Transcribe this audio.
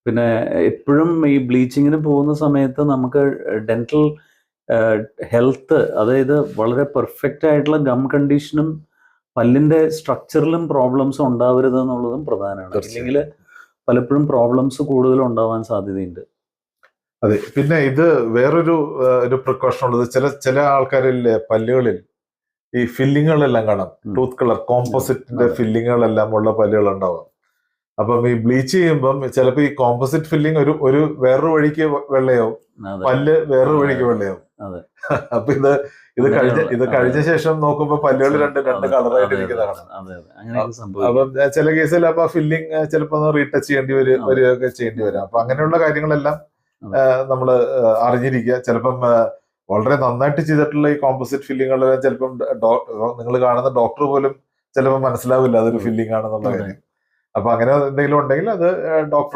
പിന്നെ എപ്പോഴും ഈ ബ്ലീച്ചിങ്ങിന് പോകുന്ന സമയത്ത് നമുക്ക് ഡെന്റൽ ഹെൽത്ത്, അതായത് വളരെ പെർഫെക്റ്റ് ആയിട്ടുള്ള ഗം കണ്ടീഷനും പല്ലിന്റെ സ്ട്രക്ചറിലും പ്രോബ്ലംസ് ഉണ്ടാവരുത് എന്നുള്ളതും പ്രധാനമാണ്. ഇല്ലെങ്കിൽ പലപ്പോഴും പ്രോബ്ലംസ് കൂടുതൽ ഉണ്ടാവാൻ സാധ്യതയുണ്ട്. അതെ. പിന്നെ ഇത് വേറൊരു പ്രിക്കോഷൻ ഉള്ളത്, ചില ആൾക്കാരില്ലേ പല്ലുകളിൽ ഈ ഫില്ലിങ്ങുകളെല്ലാം കാണാം, ടൂത്ത് കളർ കോമ്പോസിറ്റിന്റെ ഫില്ലിങ്ങുകളെല്ലാം ഉള്ള പല്ലുകൾ ഉണ്ടാവാം. അപ്പം ഈ ബ്ലീച്ച് ചെയ്യുമ്പം ചിലപ്പോൾ ഈ കോമ്പോസിറ്റ് ഫില്ലിങ് ഒരു വേറൊരു വഴിക്ക് വെള്ളയാവും, പല്ല് വേറൊരു വഴിക്ക് വെള്ളയാവും. അപ്പൊ ഇത് കഴിഞ്ഞ ശേഷം നോക്കുമ്പോ പല്ലുകൾ രണ്ട് കളറായിട്ട് ഇരിക്കുന്നതാണ്. അപ്പം ചില കേസിൽ അപ്പൊ ഫില്ലിങ് ചിലപ്പോ റീടച്ച് വരികയൊക്കെ ചെയ്യേണ്ടി വരാം. അപ്പൊ അങ്ങനെയുള്ള കാര്യങ്ങളെല്ലാം നമ്മൾ അറിഞ്ഞിരിക്കുക. ചിലപ്പം വളരെ നന്നായിട്ട് ചെയ്തിട്ടുള്ള ഈ കോമ്പോസിറ്റ് ഫില്ലിങ്ങുകളെല്ലാം ചിലപ്പം നിങ്ങൾ കാണുന്ന ഡോക്ടർ പോലും ചിലപ്പോൾ മനസ്സിലാവില്ല അതൊരു ഫില്ലിംഗ് ആണെന്നുള്ള കാര്യം. അപ്പൊ അങ്ങനെ എന്തെങ്കിലും ഉണ്ടെങ്കിൽ അത് ഡോക്ടർ